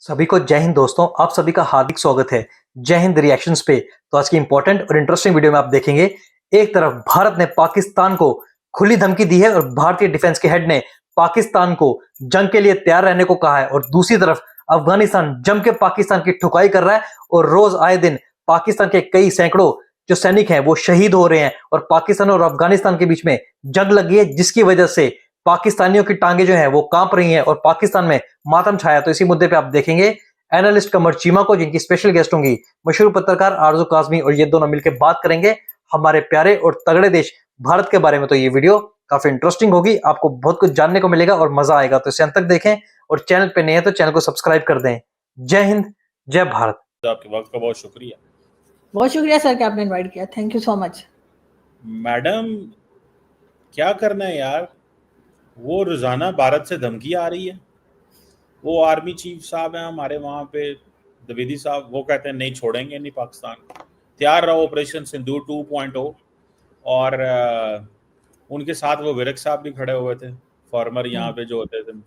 सभी को जय हिंद दोस्तों, आप सभी का हार्दिक स्वागत है जय हिंद रिएक्शंस पे। तो आज की इंपॉर्टेंट और इंटरेस्टिंग वीडियो में आप देखेंगे, एक तरफ भारत ने पाकिस्तान को खुली धमकी दी है और भारतीय डिफेंस के हेड ने पाकिस्तान को जंग के लिए तैयार रहने को कहा है, और दूसरी तरफ अफगानिस्तान जम के पाकिस्तान की ठुकाई कर रहा है और रोज आए दिन पाकिस्तान के कई सैकड़ों जो सैनिक हैं वो शहीद हो रहे हैं और पाकिस्तान और अफगानिस्तान के बीच में जंग लगी है, जिसकी वजह से पाकिस्तानियों की टांगे जो है वो कांप रही हैं और पाकिस्तान में मातम छाया। तो इसी मुद्दे पे आप देखेंगे एनालिस्ट कमर चीमा को, जिनकी स्पेशल गेस्ट होंगी मशहूर पत्रकार आरजू काजमी, और ये दोनों मिलकर बात करेंगे हमारे प्यारे और तगड़े देश भारत के बारे में। तो ये वीडियो काफी इंटरेस्टिंग होगी, आपको बहुत कुछ जानने को मिलेगा और मजा आएगा। तो इसे अंत तक देखें और चैनल पे नए हैं तो चैनल को सब्सक्राइब कर दें। जय हिंद, जय भारत। आपके वक्त का बहुत शुक्रिया। बहुत शुक्रिया सर कि आपने इनवाइट किया, thank you so much. Madam क्या करना है यार, वो रोजाना भारत से धमकी आ रही है। वो आर्मी चीफ साहब हैं हमारे वहाँ पे, द्विवेदी साहब, वो कहते हैं नहीं छोड़ेंगे नहीं पाकिस्तान, तैयार रहो ऑपरेशन सिंदूर 2.0। और उनके साथ वो विरक साहब भी खड़े हुए थे, फॉर्मर यहाँ पे जो होते थे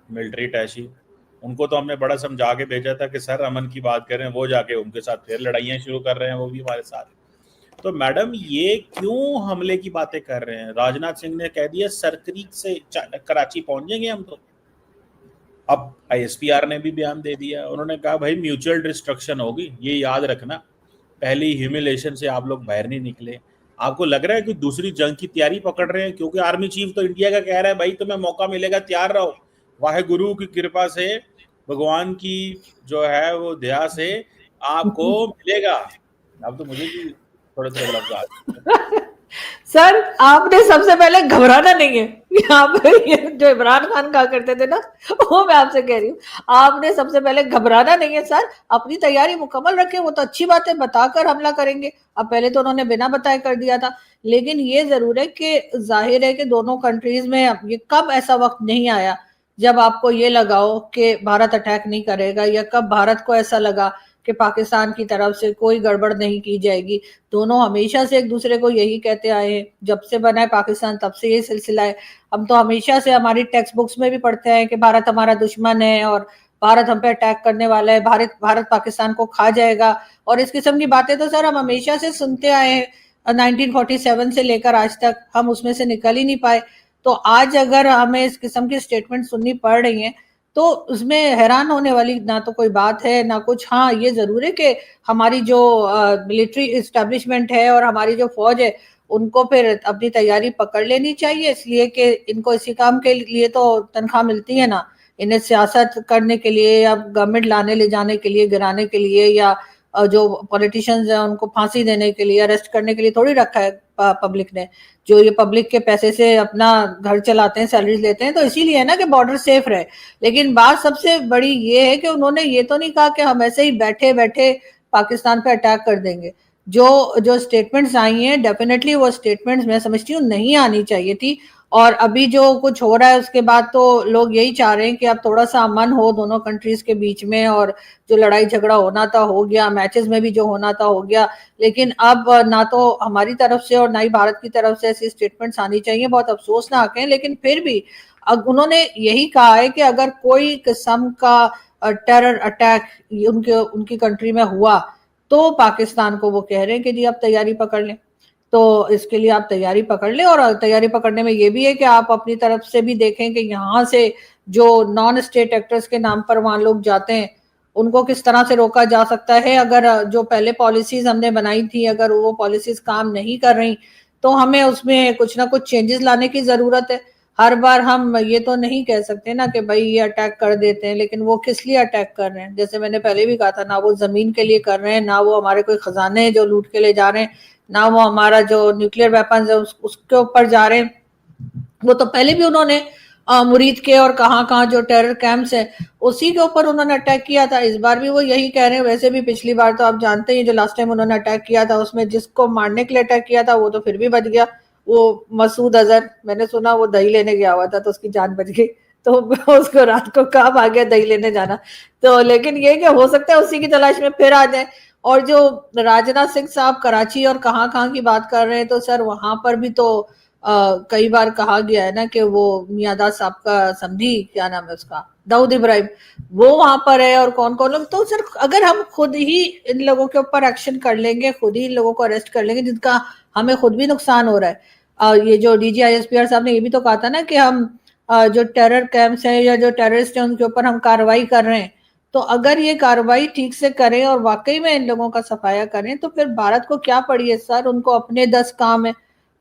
मिलिट्री अटैची। उनको तो हमने बड़ा समझा के भेजा था कि सर अमन की बात करें, वो जाके उनके साथ फिर लड़ाइयाँ शुरू कर रहे हैं, वो भी हमारे साथ। तो मैडम ये क्यों हमले की बातें कर रहे हैं? राजनाथ सिंह ने कह दिया सरक्रीक से कराची पहुंच जाएंगे हम। तो अब आईएसपीआर ने भी बयान दे दिया, उन्होंने कहा भाई म्यूचुअल डिस्ट्रक्शन होगी, ये याद रखना, पहली ह्यूमिलेशन से आप लोग बाहर नहीं निकले। आपको लग रहा है कि दूसरी जंग की तैयारी पकड़ रहे हैं? क्योंकि आर्मी चीफ तो इंडिया का कह रहा है भाई तुम्हें मौका मिलेगा, तैयार रहो, वाहे गुरु की कृपा से, भगवान की जो है वो दया से आपको मिलेगा। अब तो मुझे भी थोड़े थोड़े लफ्ज आ रहे हैं। सर आपने सबसे पहले घबराना नहीं है। यहाँ पे जो इमरान खान कहा करते थे ना, वो मैं आपसे कह रही हूँ, आपने सबसे पहले घबराना नहीं है सर, अपनी तैयारी मुकम्मल रखें। वो तो अच्छी बात है, बताकर हमला करेंगे। अब पहले तो उन्होंने बिना बताए कर दिया था, लेकिन ये जरूर है कि जाहिर है कि दोनों कंट्रीज में अब ये कब ऐसा वक्त नहीं आया जब आपको ये लगाओ कि भारत अटैक नहीं करेगा, या कब भारत को ऐसा लगा कि पाकिस्तान की तरफ से कोई गड़बड़ नहीं की जाएगी। दोनों हमेशा से एक दूसरे को यही कहते आए हैं, जब से बना है पाकिस्तान तब से ये सिलसिला है। हम तो हमेशा से हमारी टेक्स्ट बुक्स में भी पढ़ते हैं कि भारत हमारा दुश्मन है और भारत हम पे अटैक करने वाला है, भारत पाकिस्तान को खा जाएगा, और इस किस्म की बातें तो सर हम हमेशा से सुनते आए हैं। 1947 से लेकर आज तक हम उसमें से निकल ही नहीं पाए। तो आज अगर हमें इस किस्म की स्टेटमेंट सुननी पड़ रही है तो उसमें हैरान होने वाली ना तो कोई बात है ना कुछ। हाँ, ये जरूर है कि हमारी जो मिलिट्री इस्टेब्लिशमेंट है और हमारी जो फौज है उनको फिर अपनी तैयारी पकड़ लेनी चाहिए, इसलिए कि इनको इसी काम के लिए तो तनख्वाह मिलती है ना, इन्हें सियासत करने के लिए या गवर्नमेंट लाने ले जाने के लिए, गिराने के लिए, या जो पॉलिटिशियंस हैं उनको फांसी देने के लिए, अरेस्ट करने के लिए थोड़ी रखा है पब्लिक ने। जो ये पब्लिक के पैसे से अपना घर चलाते हैं, सैलरीज लेते हैं, तो इसीलिए है ना कि बॉर्डर सेफ रहे। लेकिन बात सबसे बड़ी ये है कि उन्होंने ये तो नहीं कहा कि हम ऐसे ही बैठे बैठे पाकिस्तान पे अटैक कर देंगे। जो जो स्टेटमेंट्स आई हैं, डेफिनेटली वो स्टेटमेंट्स मैं समझती हूँ नहीं आनी चाहिए थी। और अभी जो कुछ हो रहा है उसके बाद तो लोग यही चाह रहे हैं कि अब थोड़ा सा अमन हो दोनों कंट्रीज के बीच में, और जो लड़ाई झगड़ा होना था हो गया, मैचेस में भी जो होना था हो गया। लेकिन अब ना तो हमारी तरफ से और ना ही भारत की तरफ से ऐसी स्टेटमेंट्स आनी चाहिए। बहुत अफसोसनाक है, लेकिन फिर भी अब उन्होंने यही कहा है कि अगर कोई किस्म का टेरर अटैक उनकी कंट्री में हुआ तो पाकिस्तान को वो कह रहे हैं कि जी आप तैयारी पकड़ लें। तो इसके लिए आप तैयारी पकड़ लें, और तैयारी पकड़ने में ये भी है कि आप अपनी तरफ से भी देखें कि यहाँ से जो नॉन स्टेट एक्टर्स के नाम पर वहां लोग जाते हैं उनको किस तरह से रोका जा सकता है। अगर जो पहले पॉलिसीज हमने बनाई थी अगर वो पॉलिसीज काम नहीं कर रही तो हमें उसमें कुछ ना कुछ चेंजेस लाने की जरूरत है। हर बार हम ये तो नहीं कह सकते ना कि भाई ये अटैक कर देते हैं, लेकिन वो किस लिए अटैक कर रहे हैं? जैसे मैंने पहले भी कहा था, ना वो जमीन के लिए कर रहे हैं, ना वो हमारे कोई खजाने हैं जो लूट के ले जा रहे हैं, ना वो हमारा जो न्यूक्लियर वेपन्स है उसके ऊपर जा रहे हैं। वो तो पहले भी उन्होंने मुरीद के और कहाँ जो टेरर कैंप्स है उसी के ऊपर उन्होंने अटैक किया था। इस बार भी वो यही कह रहे हैं। वैसे भी पिछली बार तो आप जानते हैं जो लास्ट टाइम उन्होंने अटैक किया था उसमें जिसको मारने के लिए अटैक किया था वो तो फिर भी बच गया, वो मसूद अजहर। मैंने सुना वो दही लेने गया हुआ था तो उसकी जान बच गई, तो उसको रात को काम आ गया दही लेने जाना। तो लेकिन ये कि हो सकता है उसी की तलाश में फिर आ जाए। और जो राजनाथ सिंह साहब कराची और कहाँ की बात कर रहे हैं, तो सर वहां पर भी तो कई बार कहा गया है ना कि वो मियादाद साहब का समधी, क्या नाम है उसका, दाऊद इब्राहिम, वो वहां पर है, और कौन कौन लोग। तो सर अगर हम खुद ही इन लोगों के ऊपर एक्शन कर लेंगे, खुद ही इन लोगों को अरेस्ट कर लेंगे, जिनका हमें खुद भी नुकसान हो रहा है। ये जो DGISPR साहब ने ये भी तो कहा था ना कि हम जो टेरर कैंप्स हैं या जो टेररिस्ट हैं उनके ऊपर हम कार्रवाई कर रहे हैं। तो अगर ये कार्रवाई ठीक से करें और वाकई में इन लोगों का सफाया करें, तो फिर भारत को क्या पड़ी है सर, उनको अपने 10 काम है,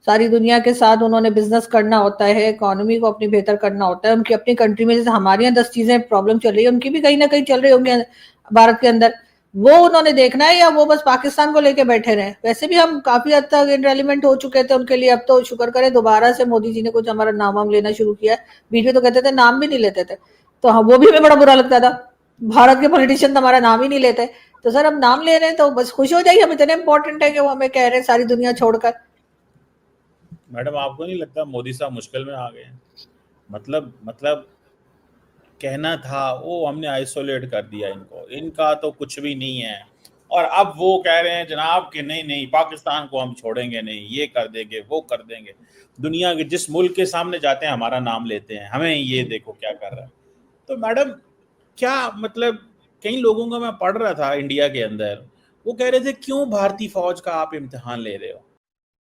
सारी दुनिया के साथ उन्होंने बिजनेस करना होता है, इकोनॉमी को अपनी बेहतर करना होता है, उनकी अपनी कंट्री में जैसे हमारे यहाँ 10 चीजें प्रॉब्लम चल रही है, उनकी भी कहीं ना कहीं चल रही होंगी भारत के अंदर, वो उन्होंने देखना है, या वो बस पाकिस्तान को लेके बैठे रहे। वैसे भी हम काफी हद तक इनरेलीवेंट हो चुके थे उनके लिए, अब तो शुक्र करें दोबारा से मोदी जी ने कुछ हमारा नाम वाम लेना शुरू किया है। बीच में तो कहते थे नाम भी नहीं लेते थे, तो हाँ वो भी हमें बड़ा बुरा लगता था, भारत के पॉलिटिशियन तो हमारा नाम ही नहीं लेते। तो सर अब नाम ले रहे हैं तो बस खुश हो जाइए, हम इतने इंपॉर्टेंट है कि वो हमें कह रहे हैं सारी दुनिया छोड़कर। मैडम आपको नहीं लगता मोदी साहब मुश्किल में आ गए हैं? मतलब कहना था वो हमने आइसोलेट कर दिया इनको, इनका तो कुछ भी नहीं है, और अब वो कह रहे हैं जनाब कि नहीं नहीं पाकिस्तान को हम छोड़ेंगे नहीं, ये कर देंगे वो कर देंगे। दुनिया के जिस मुल्क के सामने जाते हैं हमारा नाम लेते हैं, हमें ये देखो क्या कर रहा है। तो मैडम क्या मतलब, कई लोगों का मैं पढ़ रहा था इंडिया के अंदर, वो कह रहे थे क्यों भारतीय फौज का आप इम्तिहान ले रहे हो।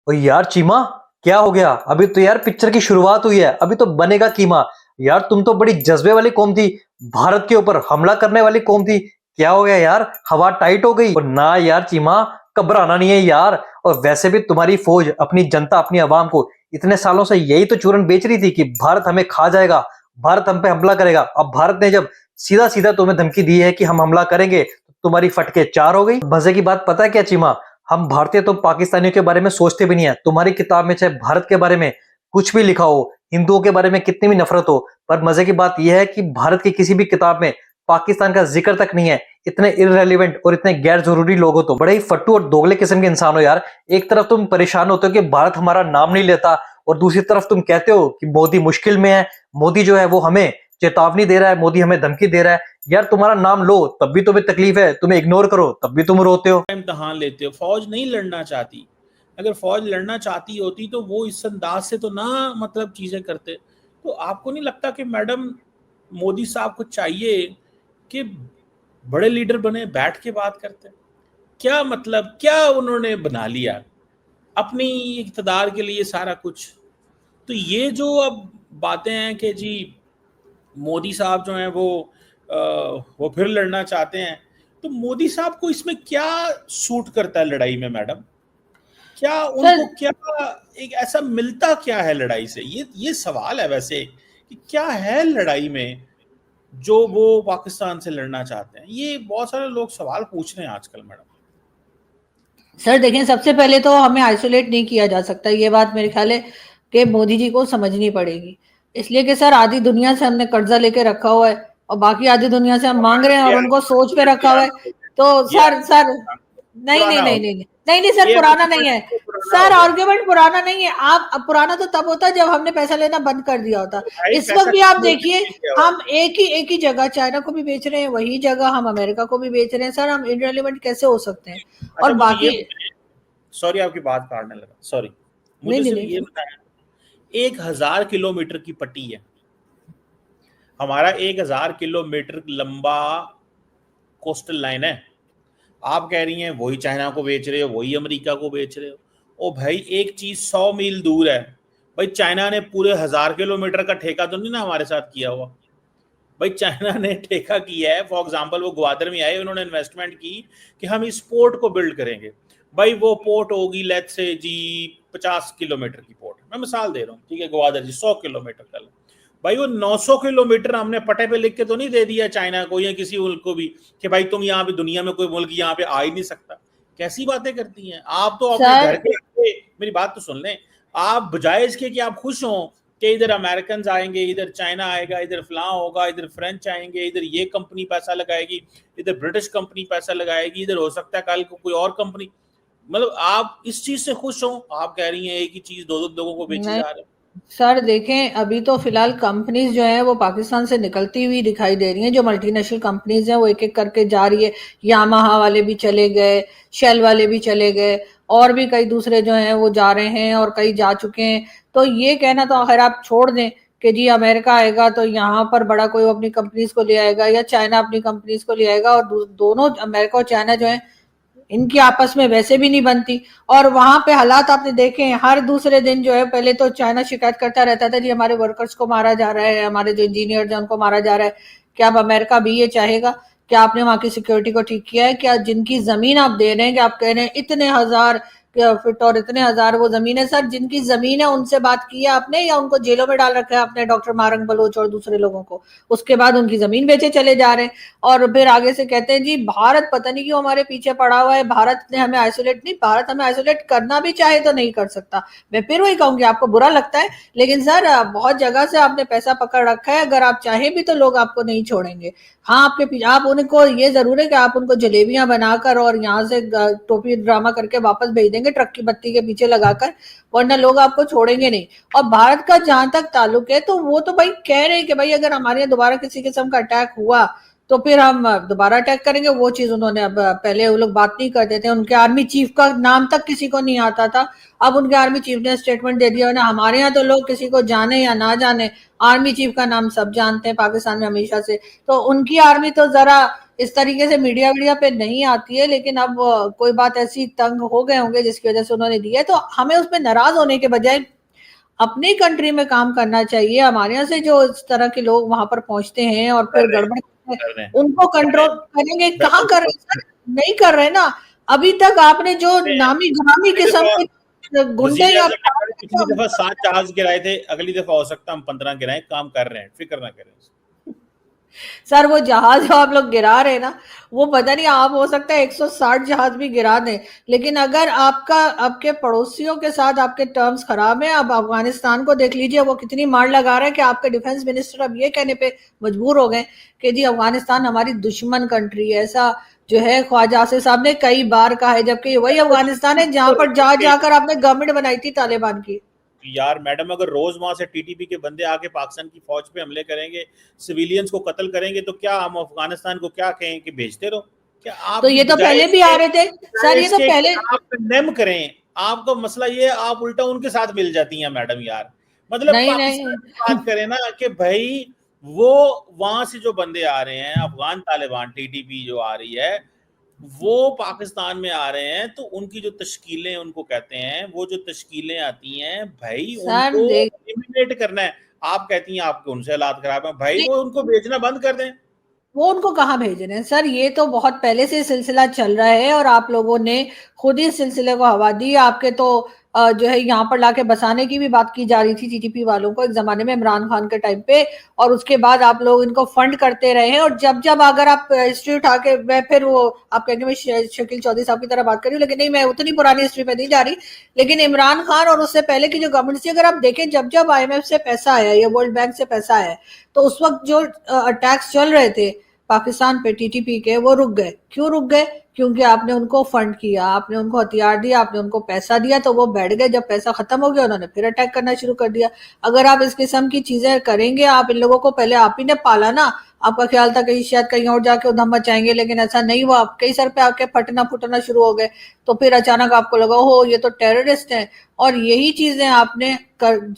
और यार चीमा, क्या हो गया? अभी तो यार पिक्चर की शुरुआत हुई है, अभी तो बनेगा कीमा। यार तुम तो बड़ी जज्बे वाली कौम थी, भारत के ऊपर हमला करने वाली कौम थी। क्या हो गया यार? हवा टाइट हो गई? और ना यार चीमा, घबराना नहीं है यार। और वैसे भी तुम्हारी फौज अपनी जनता, अपनी आवाम को इतने सालों से यही तो चूरन बेच रही थी कि भारत हमें खा जाएगा, भारत हम पे हमला करेगा। अब भारत ने जब सीधा सीधा तुम्हें धमकी दी है कि हम हमला करेंगे, तो तुम्हारी फटके चार हो गई। मजे की बात पता है क्या चीमा? हम भारतीय तो पाकिस्तानियों के बारे में सोचते भी नहीं है। तुम्हारी किताब में चाहे भारत के बारे में कुछ भी लिखा हो, हिंदुओं के बारे में कितनी भी नफरत हो, पर मजे की बात यह है कि भारत की किसी भी किताब में पाकिस्तान का जिक्र तक नहीं है। इतने इररेलेवेंट और इतने गैर जरूरी लोग हो, तो बड़े ही फट्टू और दोगले किस्म के इंसान हो यार। एक तरफ तुम परेशान होते हो कि भारत हमारा नाम नहीं लेता, और दूसरी तरफ तुम कहते हो कि मोदी मुश्किल में है, मोदी जो है वो हमें चेतावनी दे रहा है, मोदी हमें धमकी दे रहा है। यार तुम्हारा नाम लो तब भी तुम्हें तकलीफ है, तुम्हें इग्नोर करो तब भी तुम रोते हो। इम्तिहान लेते हो। फौज नहीं लड़ना चाहती, अगर फौज लड़ना चाहती होती तो वो इस अंदाज से तो ना मतलब चीजें करते। तो आपको नहीं लगता कि मैडम मोदी साहब को चाहिए कि बड़े लीडर बने, बैठ के बात करते? क्या मतलब क्या उन्होंने बना लिया अपनी इक़्तिदार के लिए सारा कुछ? तो ये जो अब बातें हैं कि जी मोदी साहब जो हैं वो फिर लड़ना चाहते हैं, तो मोदी साहब को इसमें क्या सूट करता है लड़ाई में मैडम? क्या उनको सर क्या एक ऐसा मिलता क्या है लड़ाई से? ये सवाल है वैसे कि क्या है लड़ाई में जो वो पाकिस्तान से लड़ना चाहते हैं? ये बहुत सारे लोग सवाल पूछ रहे हैं आजकल मैडम। सर देखें, सबसे पहले तो हमें आइसोलेट नहीं किया जा सकता, ये बात मेरे ख्याल है कि मोदी जी को समझनी पड़ेगी। इसलिए कि सर आधी दुनिया से हमने कर्जा लेके रखा हुआ है और बाकी आधी दुनिया से हम मांग रहे हैं और उनको सोच पे रखा हुआ है। तो सर नहीं नहीं पुराना हो नहीं नहीं नहीं नहीं सर, ये पुराना नहीं है पुराना सर, हो गया। आर्ग्यूमेंट पुराना नहीं है। आप अब पुराना तो तब होता जब हमने पैसा लेना बंद कर दिया होता। भाई इस पैसा वक्त भी आप देखिए, किया हम एक ही जगह चाइना को भी बेच रहे हैं, वही जगह हम अमेरिका को भी बेच रहे हैं। सर हम इनरेलीवेंट कैसे हो सकते हैं? और अच्छा मुझे ये बाकी सॉरी आपकी बात काटने लगा, सॉरी। नहीं मुझे नहीं सिर्फ नहीं ये बताया, 1000 किलोमीटर की पट्टी है हमारा, 1000 किलोमीटर लंबा कोस्टल लाइन है। आप कह रही हैं वही चाइना को बेच रहे हो, वही अमेरिका को बेच रहे हो। ओ भाई एक चीज 100 मील दूर है। भाई चाइना ने पूरे 1000 किलोमीटर का ठेका तो नहीं ना हमारे साथ किया हुआ। भाई चाइना ने ठेका किया है, फॉर एग्जांपल वो ग्वादर में आए, उन्होंने इन्वेस्टमेंट की कि हम इस पोर्ट को बिल्ड करेंगे। भाई वो पोर्ट होगी लेट्स से जी 50 किलोमीटर की पोर्ट, मैं मिसाल दे रहा हूँ, ठीक है, ग्वादर जी 100 किलोमीटर का। भाई वो 900 किलोमीटर हमने पटे पे लिख के तो नहीं दे दिया चाइना को या किसी मुल्क को भी कि भाई तुम यहाँ पे दुनिया में कोई मुल्क यहाँ पे आ ही नहीं सकता। कैसी बातें करती हैं आप? तो अपने घर सर के, मेरी बात तो सुन लें। आप बजाय इसके कि आप खुश हों कि इधर अमेरिकन आएंगे, इधर चाइना आएगा, इधर फलां होगा, इधर फ्रेंच आएंगे, इधर ये कंपनी पैसा लगाएगी, इधर ब्रिटिश कंपनी पैसा लगाएगी, इधर हो सकता है कल को कोई और कंपनी, मतलब आप इस चीज से खुश हो? आप कह रही हैं एक ही चीज दो दो लोगों को बेची नहीं जा रहे हो। सर देखें, अभी तो फिलहाल कंपनीज जो है वो पाकिस्तान से निकलती हुई दिखाई दे रही हैं। जो मल्टीनेशनल कंपनीज हैं वो एक एक करके जा रही है। यामाहा वाले भी चले गए, शेल वाले भी चले गए, और भी कई दूसरे जो हैं वो जा रहे हैं और कई जा चुके हैं। तो ये कहना तो अगर आप छोड़ दें कि जी अमेरिका आएगा तो यहाँ पर बड़ा कोई अपनी कंपनीज को ले आएगा या चाइना अपनी कंपनीज को ले आएगा, और दोनों अमेरिका और चाइना जो है इनकी आपस में वैसे भी नहीं बनती। और वहां पे हालात आपने देखे हैं, हर दूसरे दिन जो है, पहले तो चाइना शिकायत करता रहता था जी हमारे वर्कर्स को मारा जा रहा है, हमारे जो इंजीनियर हैं उनको मारा जा रहा है। क्या अब अमेरिका भी ये चाहेगा? क्या आपने वहां की सिक्योरिटी को ठीक किया है? क्या जिनकी जमीन आप दे रहे हैं, कि आप कह रहे हैं इतने हजार फिट और इतने हजार वो जमीन है, सर जिनकी जमीन है उनसे बात की है आपने, या उनको जेलों में डाल रखा है आपने, डॉक्टर मारंग बलोच और दूसरे लोगों को? उसके बाद उनकी जमीन बेचे चले जा रहे हैं। और फिर आगे से कहते हैं जी भारत पता नहीं क्यों हमारे पीछे पड़ा हुआ है, भारत ने हमें आइसोलेट नहीं, भारत हमें आइसोलेट करना भी चाहे तो नहीं कर सकता। मैं फिर वही कहूंगी, आपको बुरा लगता है, लेकिन सर बहुत जगह से आपने पैसा पकड़ रखा है, अगर आप चाहे भी तो लोग आपको नहीं छोड़ेंगे। हाँ, आपके पीछे आप उनको, ये जरूर है कि आप उनको जलेबियां बनाकर और यहाँ से टोपी ड्रामा करके वापस भेज देंगे ट्रक की बत्ती के पीछे लगाकर, वरना लोग आपको छोड़ेंगे नहीं। और भारत का जहां तक ताल्लुक है, तो वो तो भाई कह रहे हैं कि भाई अगर हमारे यहाँ दोबारा किसी किस्म का अटैक हुआ तो फिर हम दोबारा अटैक करेंगे। वो चीज उन्होंने, अब पहले वो लोग बात नहीं करते थे, उनके आर्मी चीफ का नाम तक किसी को नहीं आता था, अब उनके आर्मी चीफ ने स्टेटमेंट दे दिया ना। हमारे यहाँ तो लोग किसी को जाने या ना जाने, आर्मी चीफ का नाम सब जानते हैं पाकिस्तान में हमेशा से। तो उनकी आर्मी तो जरा इस तरीके से मीडिया वीडिया पे नहीं आती है, लेकिन अब कोई बात ऐसी तंग हो गए होंगे जिसकी वजह से उन्होंने दिया है। तो हमें उसमें नाराज होने के बजाय अपनी कंट्री में काम करना चाहिए। हमारे यहाँ से जो इस तरह के लोग वहां पर पहुंचते हैं और कर फिर रहे हैं, गड़बड़ करते हैं, कर रहे हैं, उनको कर रहे कंट्रोल हैं। करेंगे। मैं कहाँ तो कर रहे हैं सर? नहीं कर रहे ना। अभी तक आपने जो नामी गिरामी अगली किस्म दफा के गुंडे वजीर या आजम ने कहा, पिछली दफा 7 जहाज गिराए थे, अगली दफा हो सकता है हम 15 गिराएं, काम कर रहे हैं, फिक्र ना करें। सर वो जहाज जो आप लोग गिरा रहे हैं ना, वो पता नहीं, आप हो सकता है 160 जहाज भी गिरा दें, लेकिन अगर आपका आपके पड़ोसियों के साथ आपके टर्म्स खराब हैं, अब अफगानिस्तान को देख लीजिए वो कितनी मार लगा रहा है, कि आपके डिफेंस मिनिस्टर अब ये कहने पे मजबूर हो गए कि जी अफगानिस्तान हमारी दुश्मन कंट्री है। ऐसा जो है ख्वाजा आसिफ साहब ने कई बार कहा है, जबकि वही अफगानिस्तान है जहां पर जा जाकर आपने गवर्नमेंट बनाई थी तालिबान की। यार मैडम, अगर रोज वहां से टीटीपी के बंदे आके पाकिस्तान की फौज पे हमले करेंगे, सिविलियंस को कत्ल करेंगे, तो क्या हम अफगानिस्तान को क्या कहें कि भेजते रहो? क्या तो आप ये तो बजाय पहले भी आ रहे थे सर, ये तो इसके पहले। आप कंडेम करें, आपका मसला ये है, आप उल्टा उनके साथ मिल जाती हैं मैडम। यार मतलब नहीं नहीं पाकिस्तान की बात करें ना कि भाई वो वहां से जो बंदे आ रहे हैं, अफगान तालिबान टीटीपी जो आ रही है, वो पाकिस्तान में आ रहे हैं, तो उनकी जो तश्कीलें उनको कहते हैं, वो जो तश्कीलें आती हैं भाई, सर उनको देख, एलिमिनेट करना है। आप कहती हैं आपके उनसे हालात खराब है भाई, नहीं, वो उनको बेचना बंद कर दें। वो उनको कहाँ भेज रहे हैं सर? ये तो बहुत पहले से सिलसिला चल रहा है और आप लोगों ने खुद ही इस सिलसिले को हवा दी। आपके तो जो है यहाँ पर लाके बसाने की भी बात की जा रही थी टीटीपी वालों को एक जमाने में, इमरान खान के टाइम पे, और उसके बाद आप लोग इनको फंड करते रहे हैं। और जब जब अगर आप हिस्ट्री उठा के, मैं फिर वो आप कहेंगे मैं शकील चौधरी साहब की तरह बात कर रही हूँ, लेकिन नहीं, मैं उतनी पुरानी हिस्ट्री पे नहीं जा रही। लेकिन इमरान खान और उससे पहले की जो गवर्नमेंट थी, अगर आप देखें, जब जब IMF से पैसा आया या वर्ल्ड बैंक से पैसा आया, तो उस वक्त जो अटैक्स चल रहे थे पाकिस्तान पे टीटीपी के, वो रुक गए। क्यों रुक गए? क्योंकि आपने उनको फंड किया, आपने उनको हथियार दिया, आपने उनको पैसा दिया, तो वो बैठ गए। जब पैसा खत्म हो गया, उन्होंने फिर अटैक करना शुरू कर दिया। अगर आप इस किस्म की चीजें करेंगे, आप इन लोगों को पहले आप ही ने पाला ना, आपका ख्याल था कि शायद कहीं और जाके उधम मचाएंगे, लेकिन ऐसा नहीं हुआ। आपके सर पे आके फटना फुटना शुरू हो गए, तो फिर अचानक आपको लगा हो ये तो टेररिस्ट हैं। और यही चीजें आपने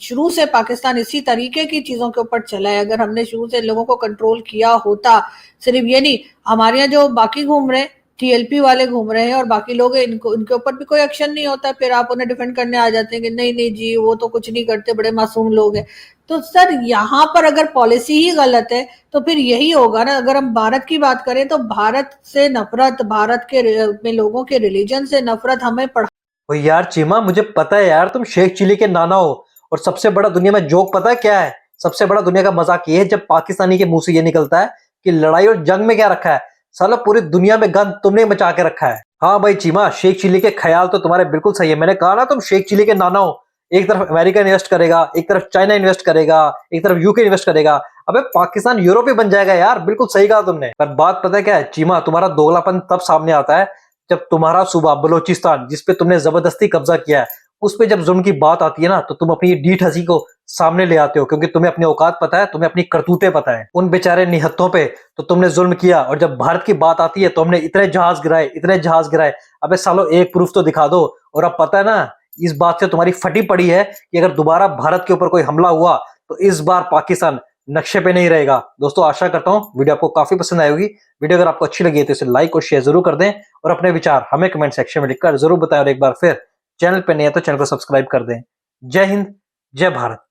शुरू से, पाकिस्तान इसी तरीके की चीजों के ऊपर चला है। अगर हमने शुरू से लोगों को कंट्रोल किया होता, सिर्फ ये नहीं, हमारे यहाँ जो बाकी घूम रहे हैं, TLP वाले घूम रहे हैं और बाकी लोग हैं, इनको इनके ऊपर भी कोई एक्शन नहीं होता, फिर आप उन्हें डिफेंड करने आ जाते हैं कि नहीं नहीं जी वो तो कुछ नहीं करते, बड़े मासूम लोग हैं। तो सर यहाँ पर अगर पॉलिसी ही गलत है तो फिर यही होगा ना। अगर हम भारत की बात करें तो भारत से नफरत, भारत के में लोगों के रिलीजन से नफरत हमें पढ़ा। ओ यार चीमा, मुझे पता है यार तुम शेख चिली के नाना हो, और सबसे बड़ा दुनिया में जोक पता है क्या है? सबसे बड़ा दुनिया का मजाक ये है जब पाकिस्तानी के मुंह से ये निकलता है कि लड़ाई और जंग में क्या रखा है, साला पूरी दुनिया में गंद तुमने मचा के रखा है। हाँ भाई चीमा, शेख चिली के ख्याल तो तुम्हारे बिल्कुल सही है। मैंने कहा ना तुम शेख चिली के नाना हो। एक तरफ अमेरिका इन्वेस्ट करेगा, एक तरफ चाइना इन्वेस्ट करेगा, एक तरफ यूके इन्वेस्ट करेगा। अबे पाकिस्तान यूरोप ही बन जाएगा यार, बिल्कुल सही कहा तुमने। पर बात पता है क्या है चीमा, तुम्हारा दोगलापन तब सामने आता है जब तुम्हारा सूबा बलोचिस्तान, जिसपे तुमने जबरदस्ती कब्जा किया है, उस पे जब जुल्म की बात आती है ना, तो तुम अपनी ढीठ हंसी को सामने ले आते हो, क्योंकि तुम्हें अपनी औकात पता है, तुम्हें अपनी करतूतें पता है। उन बेचारे निहत्थों पे तो तुमने जुल्म किया, और जब भारत की बात आती है तो हमने इतने जहाज गिराए, इतने जहाज गिराए। अबे सालो, एक प्रूफ तो दिखा दो। और अब पता है ना, इस बात से तुम्हारी फटी पड़ी है कि अगर दोबारा भारत के ऊपर कोई हमला हुआ तो इस बार पाकिस्तान नक्शे पे नहीं रहेगा। दोस्तों, आशा करता हूं वीडियो आपको काफी पसंद आई होगी। वीडियो अगर आपको अच्छी लगी है तो इसे लाइक और शेयर जरूर कर दें, और अपने विचार हमें कमेंट सेक्शन में लिखकर जरूर बताएं। और एक बार फिर चैनल पे नहीं है तो चैनल को सब्सक्राइब कर दें। जय हिंद, जय भारत।